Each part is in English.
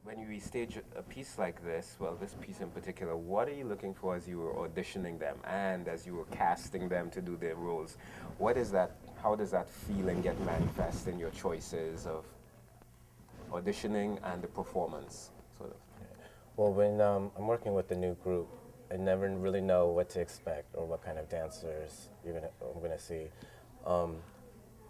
when you restage a piece like this, well, this piece in particular, what are you looking for as you were auditioning them and as you were casting them to do their roles? What is that? How does that feeling get manifest in your choices of auditioning and the performance, sort of? Well, when I'm working with a new group, I never really know what to expect or what kind of dancers I'm gonna see. Um,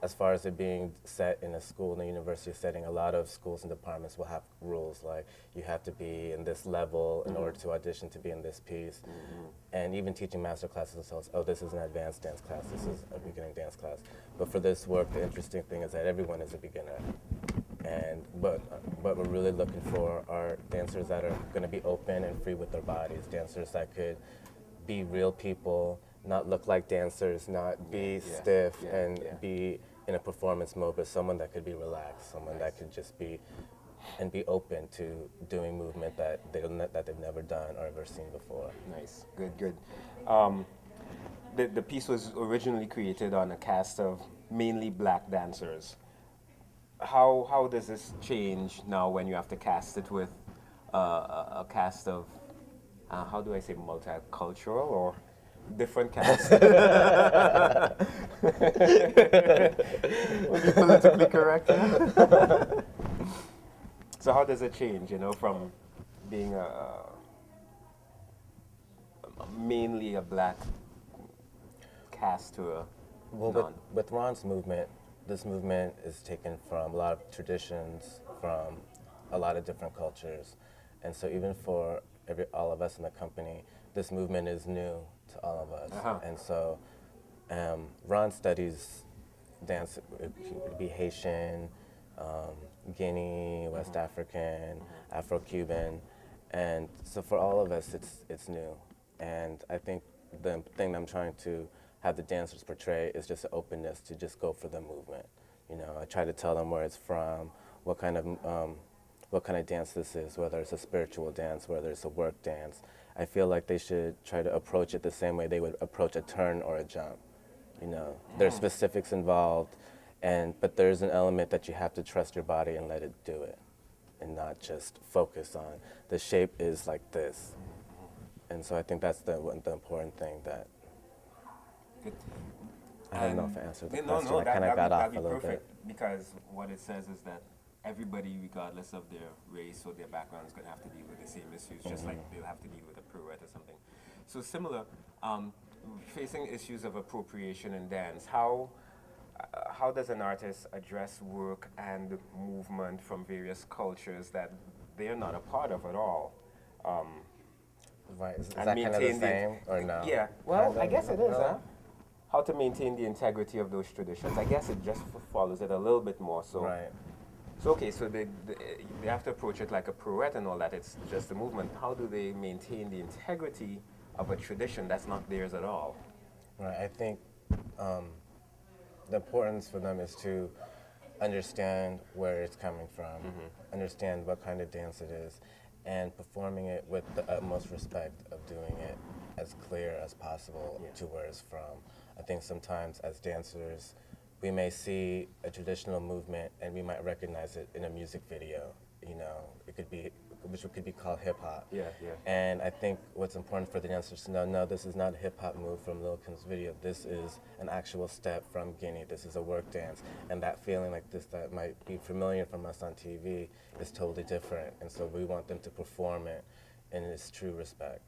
as far as it being set in a school in a university setting, a lot of schools and departments will have rules like you have to be in this level in order to audition to be in this piece. And even teaching master classes tells, oh, this is an advanced dance class, this is a beginning dance class. But for this work, the interesting thing is that everyone is a beginner. And what we're really looking for are dancers that are going to be open and free with their bodies, dancers that could be real people, not look like dancers, not be stiff and be in a performance mode, but someone that could be relaxed, someone that could just be and be open to doing movement that they've never done or ever seen before. Nice, good, good. Um, the piece was originally created on a cast of mainly black dancers. How does this change now when you have to cast it with a cast of how do I say multicultural or different cast? Would be politically correct. Yeah? So how does it change? You know, from being mainly a black cast to a Well, non. with Ron's movement, this movement is taken from a lot of traditions, from a lot of different cultures. And so even for all of us in the company, this movement is new to all of us. Uh-huh. And so Ron studies dance, it could be Haitian, Guinea, West African, Afro-Cuban. And so for all of us, it's new. And I think the thing I'm trying to have the dancers portray is just an openness to just go for the movement. You know, I try to tell them where it's from, what kind of dance this is, whether it's a spiritual dance, whether it's a work dance. I feel like they should try to approach it the same way they would approach a turn or a jump. You know, there's specifics involved, but there's an element that you have to trust your body and let it do it, and not just focus on the shape is like this. And so I think that's the important thing that Good. I don't know if I answered the Yeah, question. no, I kind of got off that'd a be little perfect bit. because what it says is that everybody, regardless of their race or their background, is going to have to deal with the same issues, just like they'll have to deal with a pirouette or something. So similar, facing issues of appropriation in dance, how does an artist address work and movement from various cultures that they're not a part of at all? Right, is And that kind of the maintain same or no? Yeah, well, Kind I of, guess it is, no? huh? How to maintain the integrity of those traditions. I guess it just follows it a little bit more. So, Right. so okay, so they have to approach it like a pirouette and all that. It's just a movement. How do they maintain the integrity of a tradition that's not theirs at all? Right. I think the importance for them is to understand where it's coming from, understand what kind of dance it is, and performing it with the utmost respect of doing it as clear as possible to where it's from. I think sometimes as dancers, we may see a traditional movement and we might recognize it in a music video. You know, which could be called hip hop. Yeah, yeah. And I think what's important for the dancers to know, no, this is not a hip hop move from Lil Kim's video. This is an actual step from Guinea. This is a work dance. And that feeling like this that might be familiar from us on TV is totally different. And so we want them to perform it in its true respect.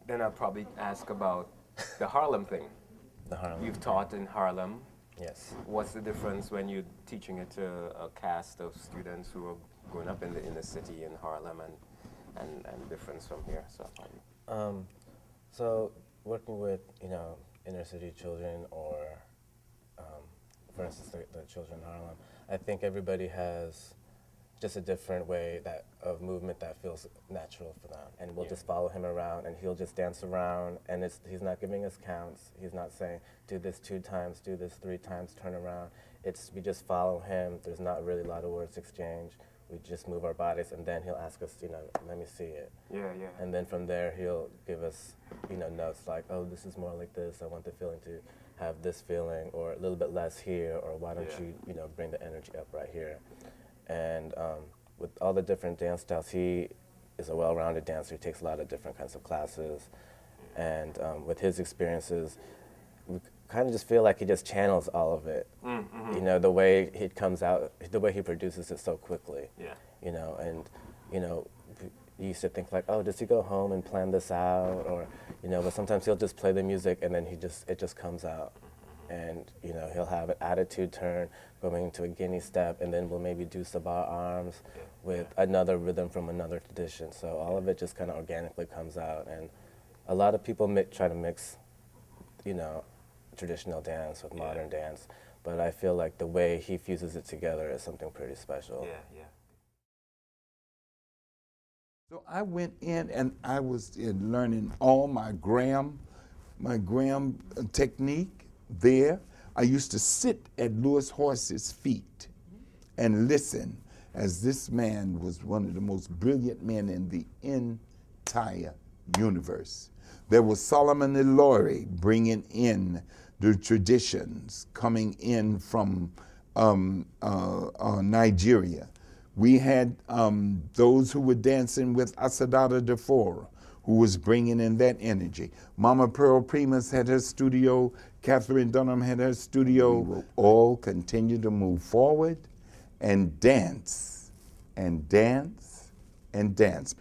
Then I'll probably ask about the Harlem thing. The Harlem. You've taught in Harlem. Yes. What's the difference when you're teaching it to a cast of students who are growing up in the city in Harlem and difference from here? So So working with, inner city children or, for instance, the children in Harlem, I think everybody has just a different way of movement that feels natural for them. And we'll just follow him around and he'll just dance around and he's not giving us counts. He's not saying, do this 2 times, do this 3 times, turn around. We just follow him. There's not really a lot of words exchanged. We just move our bodies and then he'll ask us, let me see it. yeah, yeah. And then from there he'll give us, notes like, oh, this is more like this. I want the feeling to have this feeling or a little bit less here or why don't you, bring the energy up right here. And with all the different dance styles, he is a well-rounded dancer. He takes a lot of different kinds of classes, and with his experiences, we kind of just feel like he just channels all of it. You know, the way it comes out, the way he produces it so quickly. Yeah. You know, and you know, you used to think like, oh, does he go home and plan this out, or you know? But sometimes he'll just play the music and then it just comes out, and you know, he'll have an attitude turn going into a guinea step, and then we'll maybe do sabar arms with another rhythm from another tradition. So all of it just kind of organically comes out, and a lot of people try to mix, you know, traditional dance with modern dance, but I feel like the way he fuses it together is something pretty special. Yeah, yeah. So I went in and I was learning all my gram technique there. I used to sit at Louis Horse's feet and listen, as this man was one of the most brilliant men in the entire universe. There was Solomon Elore bringing in the traditions coming in from Nigeria. We had those who were dancing with Asadata Defora, who was bringing in that energy. Mama Pearl Primus had her studio. Catherine Dunham had her studio. We will all continue to move forward and dance and dance and dance.